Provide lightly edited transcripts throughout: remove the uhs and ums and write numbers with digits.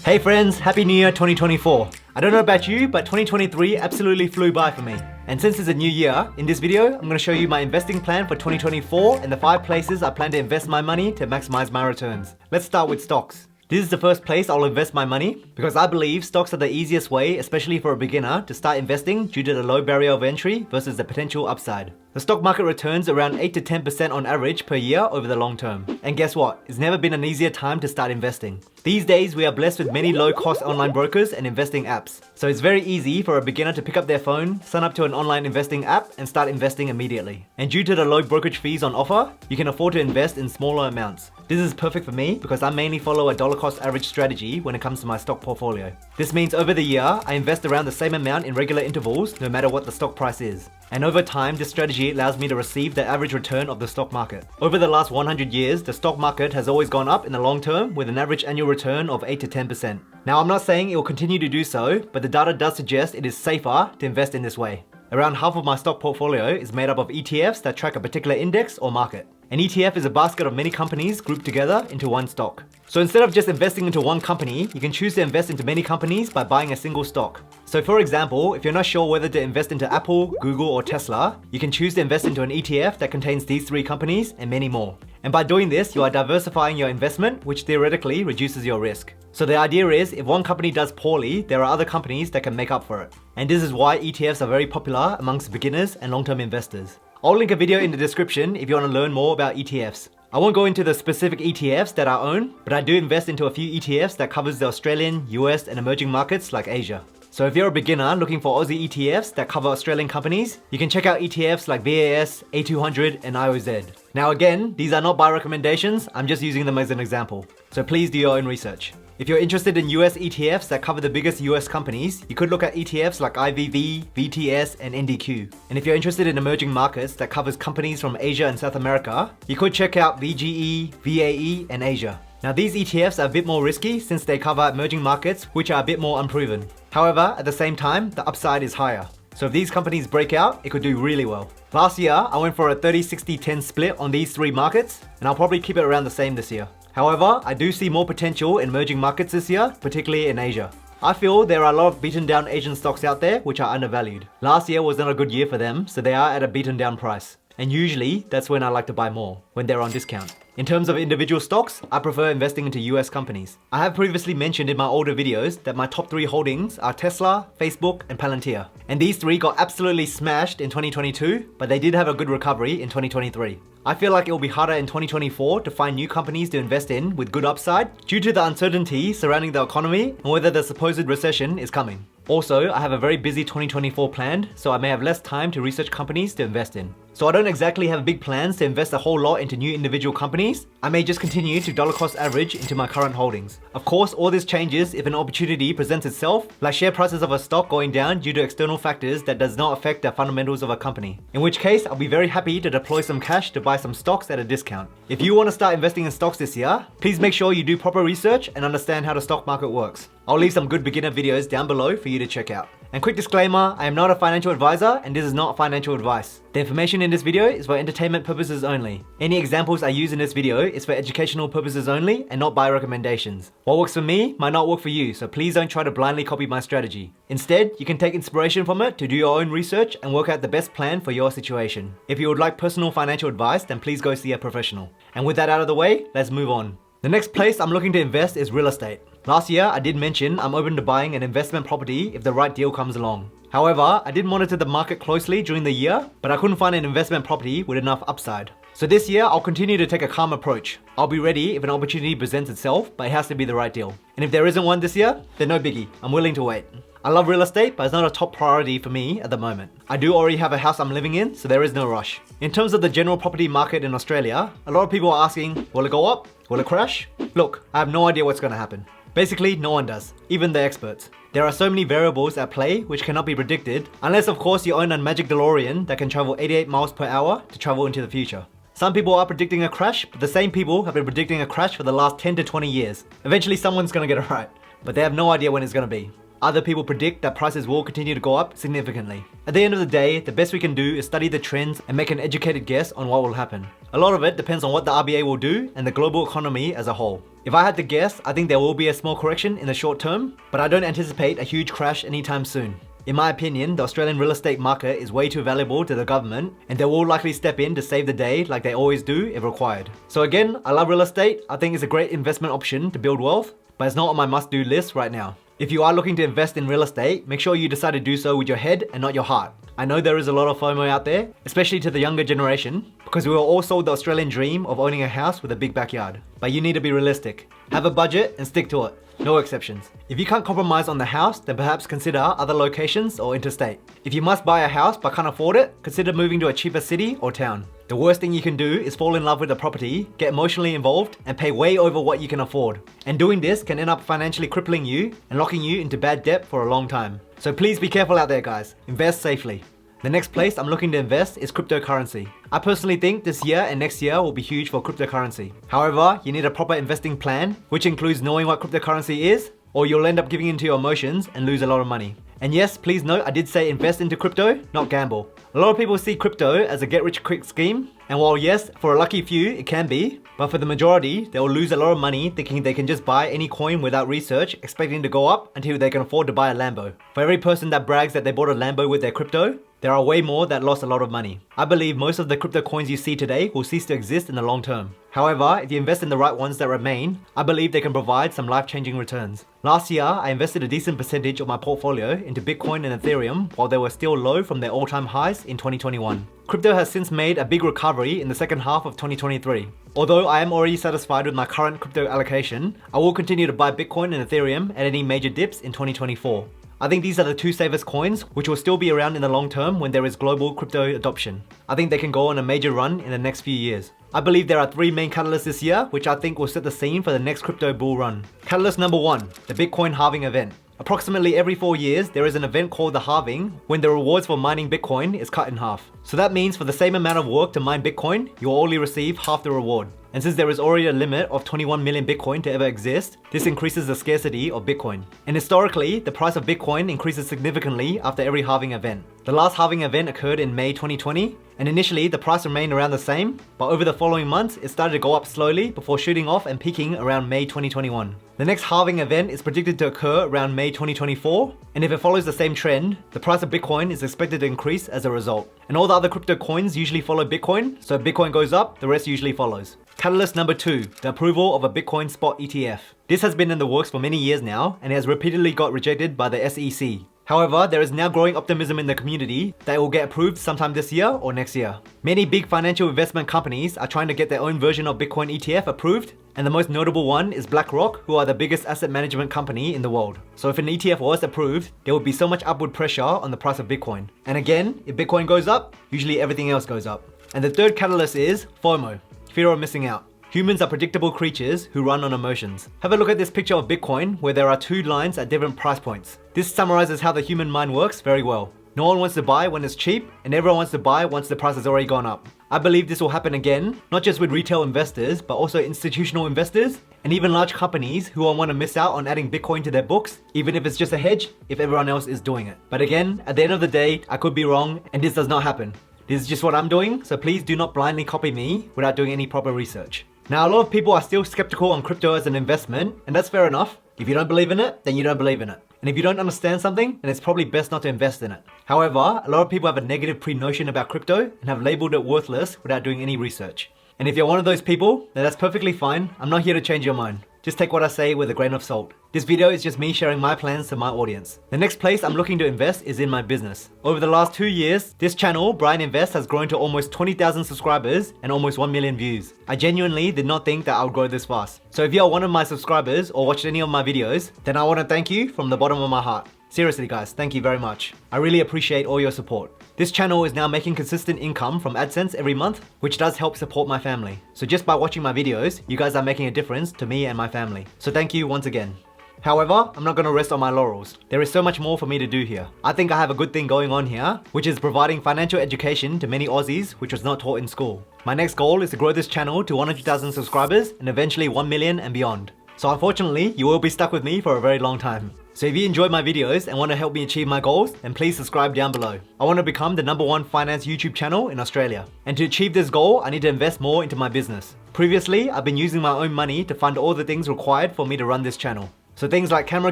Hey friends, Happy New Year 2024. I don't know about you, but 2023 absolutely flew by for me. And since it's a new year, in this video, I'm going to show you my investing plan for 2024 and the 5 places I plan to invest my money to maximize my returns. Let's start with stocks. This is the first place I'll invest my money because I believe stocks are the easiest way, especially for a beginner, to start investing due to the low barrier of entry versus the potential upside. The stock market returns around 8 to 10% on average per year over the long term. And guess what? It's never been an easier time to start investing. These days, we are blessed with many low-cost online brokers and investing apps. So it's very easy for a beginner to pick up their phone, sign up to an online investing app, and start investing immediately. And due to the low brokerage fees on offer, you can afford to invest in smaller amounts. This is perfect for me because I mainly follow a dollar cost average strategy when it comes to my stock portfolio. This means over the year, I invest around the same amount in regular intervals no matter what the stock price is. And over time, this strategy allows me to receive the average return of the stock market. Over the last 100 years, the stock market has always gone up in the long term with an average annual return of 8 to 10%. Now, I'm not saying it will continue to do so, but the data does suggest it is safer to invest in this way. Around half of my stock portfolio is made up of ETFs that track a particular index or market. An ETF is a basket of many companies grouped together into one stock. So instead of just investing into one company, you can choose to invest into many companies by buying a single stock. So for example, if you're not sure whether to invest into Apple, Google, or Tesla, you can choose to invest into an ETF that contains these 3 companies and many more. And by doing this, you are diversifying your investment, which theoretically reduces your risk. So the idea is, if one company does poorly, there are other companies that can make up for it. And this is why ETFs are very popular amongst beginners and long-term investors. I'll link a video in the description if you want to learn more about ETFs. I won't go into the specific ETFs that I own, but I do invest into a few ETFs that covers the Australian, US, and emerging markets like Asia. So if you're a beginner looking for Aussie ETFs that cover Australian companies, you can check out ETFs like VAS, A200, and IOZ. Now again, these are not buy recommendations, I'm just using them as an example. So please do your own research. If you're interested in US ETFs that cover the biggest US companies, you could look at ETFs like IVV, VTS, and NDQ. And if you're interested in emerging markets that covers companies from Asia and South America, you could check out VGE, VAE, and Asia. Now these ETFs are a bit more risky since they cover emerging markets which are a bit more unproven. However, at the same time, the upside is higher. So if these companies break out, it could do really well. Last year, I went for a 30-60-10 split on these 3 markets, and I'll probably keep it around the same this year. However, I do see more potential in emerging markets this year, particularly in Asia. I feel there are a lot of beaten down Asian stocks out there which are undervalued. Last year was not a good year for them, so they are at a beaten down price. And usually, that's when I like to buy more, when they're on discount. In terms of individual stocks, I prefer investing into US companies. I have previously mentioned in my older videos that my top 3 holdings are Tesla, Facebook, and Palantir. And these 3 got absolutely smashed in 2022, but they did have a good recovery in 2023. I feel like it will be harder in 2024 to find new companies to invest in with good upside due to the uncertainty surrounding the economy and whether the supposed recession is coming. Also, I have a very busy 2024 planned, so I may have less time to research companies to invest in. So I don't exactly have big plans to invest a whole lot into new individual companies. I may just continue to dollar cost average into my current holdings. Of course, all this changes if an opportunity presents itself, like share prices of a stock going down due to external factors that does not affect the fundamentals of a company. In which case, I'll be very happy to deploy some cash to buy some stocks at a discount. If you want to start investing in stocks this year, please make sure you do proper research and understand how the stock market works. I'll leave some good beginner videos down below for you to check out. And quick disclaimer, I am not a financial advisor and this is not financial advice. The information in this video is for entertainment purposes only. Any examples I use in this video is for educational purposes only and not buy recommendations. What works for me might not work for you, so please don't try to blindly copy my strategy. Instead, you can take inspiration from it to do your own research and work out the best plan for your situation. If you would like personal financial advice, then please go see a professional. And with that out of the way, let's move on. The next place I'm looking to invest is real estate. Last year, I did mention I'm open to buying an investment property if the right deal comes along. However, I did monitor the market closely during the year, but I couldn't find an investment property with enough upside. So this year, I'll continue to take a calm approach. I'll be ready if an opportunity presents itself, but it has to be the right deal. And if there isn't one this year, then no biggie, I'm willing to wait. I love real estate, but it's not a top priority for me at the moment. I do already have a house I'm living in, so there is no rush. In terms of the general property market in Australia, a lot of people are asking, will it go up? Will it crash? Look, I have no idea what's going to happen. Basically, no one does, even the experts. There are so many variables at play which cannot be predicted, unless of course you own a magic DeLorean that can travel 88 miles per hour to travel into the future. Some people are predicting a crash, but the same people have been predicting a crash for the last 10 to 20 years. Eventually someone's going to get it right, but they have no idea when it's going to be. Other people predict that prices will continue to go up significantly. At the end of the day, the best we can do is study the trends and make an educated guess on what will happen. A lot of it depends on what the RBA will do and the global economy as a whole. If I had to guess, I think there will be a small correction in the short term, but I don't anticipate a huge crash anytime soon. In my opinion, the Australian real estate market is way too valuable to the government, and they will likely step in to save the day like they always do if required. So again, I love real estate. I think it's a great investment option to build wealth, but it's not on my must-do list right now. If you are looking to invest in real estate, make sure you decide to do so with your head and not your heart. I know there is a lot of FOMO out there, especially to the younger generation, because we were all sold the Australian dream of owning a house with a big backyard. But you need to be realistic. Have a budget and stick to it. No exceptions. If you can't compromise on the house, then perhaps consider other locations or interstate. If you must buy a house but can't afford it, consider moving to a cheaper city or town. The worst thing you can do is fall in love with the property, get emotionally involved, and pay way over what you can afford. And doing this can end up financially crippling you and locking you into bad debt for a long time. So please be careful out there, guys. Invest safely. The next place I'm looking to invest is cryptocurrency. I personally think this year and next year will be huge for cryptocurrency. However, you need a proper investing plan, which includes knowing what cryptocurrency is, or you'll end up giving into your emotions and lose a lot of money. And yes, please note I did say invest into crypto, not gamble. A lot of people see crypto as a get-rich-quick scheme, and while yes, for a lucky few it can be, but for the majority, they will lose a lot of money thinking they can just buy any coin without research, expecting to go up until they can afford to buy a Lambo. For every person that brags that they bought a Lambo with their crypto, there are way more that lost a lot of money. I believe most of the crypto coins you see today will cease to exist in the long term. However, if you invest in the right ones that remain, I believe they can provide some life-changing returns. Last year, I invested a decent percentage of my portfolio into Bitcoin and Ethereum while they were still low from their all-time highs in 2021. Crypto has since made a big recovery in the second half of 2023. Although I am already satisfied with my current crypto allocation, I will continue to buy Bitcoin and Ethereum at any major dips in 2024. I think these are the two safest coins, which will still be around in the long term when there is global crypto adoption. I think they can go on a major run in the next few years. I believe there are three main catalysts this year, which I think will set the scene for the next crypto bull run. Catalyst number 1, the Bitcoin halving event. Approximately every 4 years, there is an event called the halving, when the rewards for mining Bitcoin is cut in half. So that means for the same amount of work to mine Bitcoin, you will only receive half the reward. And since there is already a limit of 21 million Bitcoin to ever exist, this increases the scarcity of Bitcoin. And historically, the price of Bitcoin increases significantly after every halving event. The last halving event occurred in May 2020, and initially the price remained around the same, but over the following months, it started to go up slowly before shooting off and peaking around May 2021. The next halving event is predicted to occur around May 2024, and if it follows the same trend, the price of Bitcoin is expected to increase as a result. And all the other crypto coins usually follow Bitcoin, so if Bitcoin goes up, the rest usually follows. Catalyst number 2, the approval of a Bitcoin spot ETF. This has been in the works for many years now, and has repeatedly got rejected by the SEC. However, there is now growing optimism in the community that it will get approved sometime this year or next year. Many big financial investment companies are trying to get their own version of Bitcoin ETF approved, and the most notable one is BlackRock, who are the biggest asset management company in the world. So if an ETF was approved, there would be so much upward pressure on the price of Bitcoin. And again, if Bitcoin goes up, usually everything else goes up. And the third catalyst is FOMO, fear of missing out. Humans are predictable creatures who run on emotions. Have a look at this picture of Bitcoin where there are two lines at different price points. This summarizes how the human mind works very well. No one wants to buy when it's cheap, and everyone wants to buy once the price has already gone up. I believe this will happen again, not just with retail investors, but also institutional investors, and even large companies who won't want to miss out on adding Bitcoin to their books, even if it's just a hedge, if everyone else is doing it. But again, at the end of the day, I could be wrong, and this does not happen. This is just what I'm doing, so please do not blindly copy me without doing any proper research. Now, a lot of people are still skeptical on crypto as an investment, and that's fair enough. If you don't believe in it, then you don't believe in it. And if you don't understand something, then it's probably best not to invest in it. However, a lot of people have a negative pre-notion about crypto and have labeled it worthless without doing any research. And if you're one of those people, then that's perfectly fine. I'm not here to change your mind. Just take what I say with a grain of salt. This video is just me sharing my plans to my audience. The next place I'm looking to invest is in my business. Over the last 2 years, this channel, Brian Invests, has grown to almost 20,000 subscribers and almost 1 million views. I genuinely did not think that I would grow this fast. So if you're one of my subscribers or watched any of my videos, then I want to thank you from the bottom of my heart. Seriously guys, thank you very much. I really appreciate all your support. This channel is now making consistent income from AdSense every month, which does help support my family. So just by watching my videos, you guys are making a difference to me and my family. So thank you once again. However, I'm not going to rest on my laurels. There is so much more for me to do here. I think I have a good thing going on here, which is providing financial education to many Aussies, which was not taught in school. My next goal is to grow this channel to 100,000 subscribers and eventually 1 million and beyond. So unfortunately, you will be stuck with me for a very long time. So if you enjoy my videos and want to help me achieve my goals, then please subscribe down below. I want to become the #1 finance YouTube channel in Australia. And to achieve this goal, I need to invest more into my business. Previously, I've been using my own money to fund all the things required for me to run this channel. So things like camera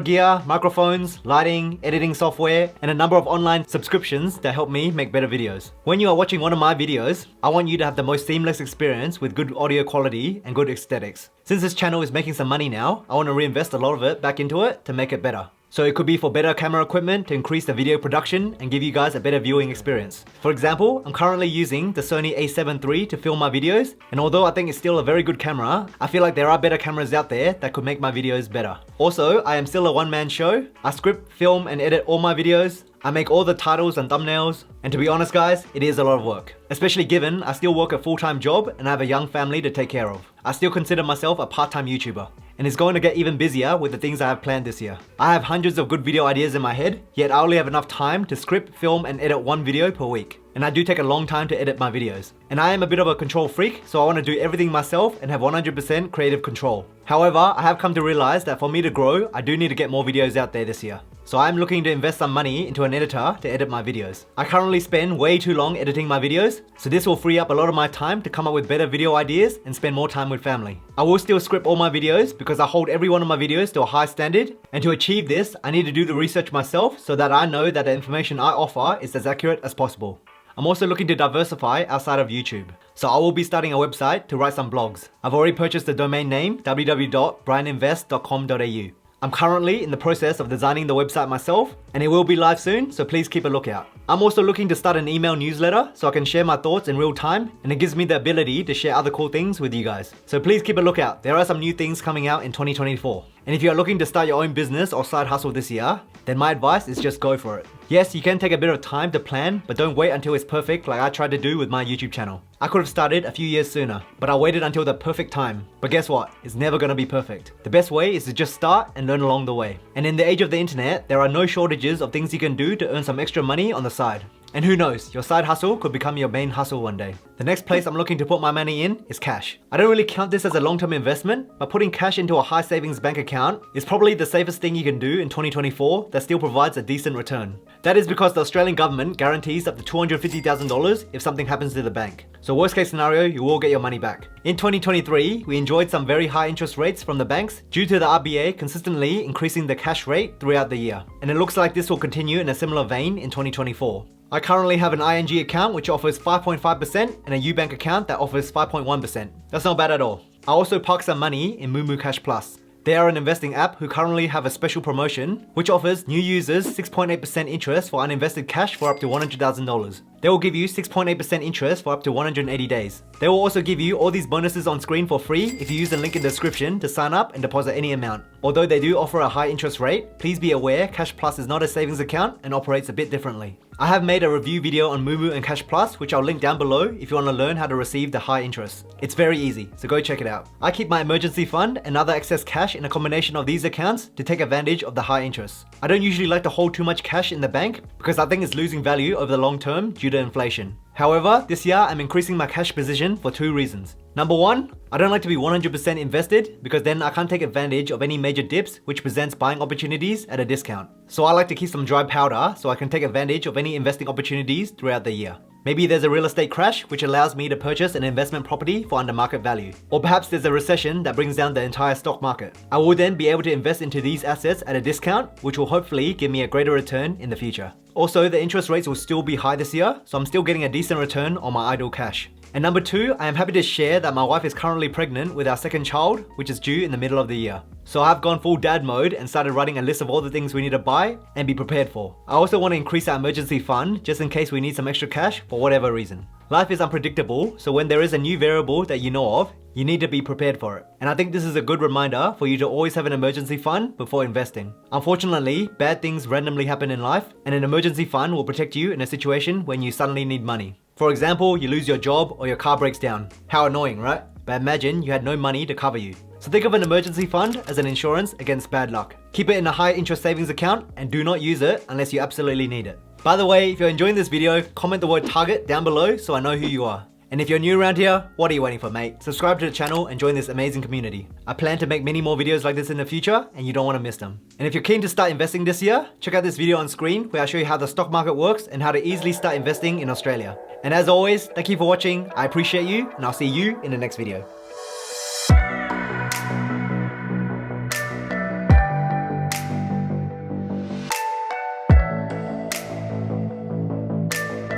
gear, microphones, lighting, editing software, and a number of online subscriptions that help me make better videos. When you are watching one of my videos, I want you to have the most seamless experience with good audio quality and good aesthetics. Since this channel is making some money now, I want to reinvest a lot of it back into it to make it better. So it could be for better camera equipment to increase the video production and give you guys a better viewing experience. For example, I'm currently using the Sony a7 III to film my videos, and although I think it's still a very good camera, I feel like there are better cameras out there that could make my videos better. Also, I am still a one-man show. I script, film, and edit all my videos. I make all the titles and thumbnails, and to be honest guys, it is a lot of work. Especially given I still work a full-time job and I have a young family to take care of. I still consider myself a part-time YouTuber, and it's going to get even busier with the things I have planned this year. I have hundreds of good video ideas in my head, yet I only have enough time to script, film, and edit one video per week. And I do take a long time to edit my videos. And I am a bit of a control freak, so I want to do everything myself and have 100% creative control. However, I have come to realize that for me to grow, I do need to get more videos out there this year. So I'm looking to invest some money into an editor to edit my videos. I currently spend way too long editing my videos, so this will free up a lot of my time to come up with better video ideas and spend more time with family. I will still script all my videos because I hold every one of my videos to a high standard, and to achieve this, I need to do the research myself so that I know that the information I offer is as accurate as possible. I'm also looking to diversify outside of YouTube. So I will be starting a website to write some blogs. I've already purchased the domain name www.brianinvest.com.au. I'm currently in the process of designing the website myself, and it will be live soon, so please keep a lookout. I'm also looking to start an email newsletter so I can share my thoughts in real time, and it gives me the ability to share other cool things with you guys. So please keep a lookout. There are some new things coming out in 2024. And if you are looking to start your own business or side hustle this year, then my advice is just go for it. Yes, you can take a bit of time to plan, but don't wait until it's perfect like I tried to do with my YouTube channel. I could have started a few years sooner, but I waited until the perfect time. But guess what? It's never gonna be perfect. The best way is to just start and learn along the way. And in the age of the internet, there are no shortages of things you can do to earn some extra money on the side. And who knows, your side hustle could become your main hustle one day. The next place I'm looking to put my money in is cash. I don't really count this as a long-term investment, but putting cash into a high savings bank account is probably the safest thing you can do in 2024 that still provides a decent return. That is because the Australian government guarantees up to $250,000 if something happens to the bank. So worst case scenario, you will get your money back. In 2023, we enjoyed some very high interest rates from the banks due to the RBA consistently increasing the cash rate throughout the year. And it looks like this will continue in a similar vein in 2024. I currently have an ING account which offers 5.5% and a UBank account that offers 5.1%. That's not bad at all. I also park some money in Moomoo Cash Plus. They are an investing app who currently have a special promotion which offers new users 6.8% interest for uninvested cash for up to $100,000. They will give you 6.8% interest for up to 180 days. They will also give you all these bonuses on screen for free if you use the link in the description to sign up and deposit any amount. Although they do offer a high interest rate, please be aware Cash Plus is not a savings account and operates a bit differently. I have made a review video on Moomoo and Cash Plus, which I'll link down below if you want to learn how to receive the high interest. It's very easy, so go check it out. I keep my emergency fund and other excess cash in a combination of these accounts to take advantage of the high interest. I don't usually like to hold too much cash in the bank because I think it's losing value over the long term due to inflation. However, this year I'm increasing my cash position for two reasons. Number one, I don't like to be 100% invested because then I can't take advantage of any major dips which presents buying opportunities at a discount. So I like to keep some dry powder so I can take advantage of any investing opportunities throughout the year. Maybe there's a real estate crash which allows me to purchase an investment property for under market value. Or perhaps there's a recession that brings down the entire stock market. I will then be able to invest into these assets at a discount which will hopefully give me a greater return in the future. Also, the interest rates will still be high this year, so I'm still getting a decent return on my idle cash. And number two, I am happy to share that my wife is currently pregnant with our second child, which is due in the middle of the year. So I've gone full dad mode and started writing a list of all the things we need to buy and be prepared for. I also want to increase our emergency fund just in case we need some extra cash for whatever reason. Life is unpredictable, so when there is a new variable that you know of, you need to be prepared for it. And I think this is a good reminder for you to always have an emergency fund before investing. Unfortunately, bad things randomly happen in life, and an emergency fund will protect you in a situation when you suddenly need money. For example, you lose your job or your car breaks down. How annoying, right? But imagine you had no money to cover you. So think of an emergency fund as an insurance against bad luck. Keep it in a high interest savings account and do not use it unless you absolutely need it. By the way, if you're enjoying this video, comment the word target down below so I know who you are. And if you're new around here, what are you waiting for, mate? Subscribe to the channel and join this amazing community. I plan to make many more videos like this in the future, and you don't want to miss them. And if you're keen to start investing this year, check out this video on screen where I show you how the stock market works and how to easily start investing in Australia. And as always, thank you for watching, I appreciate you, and I'll see you in the next video.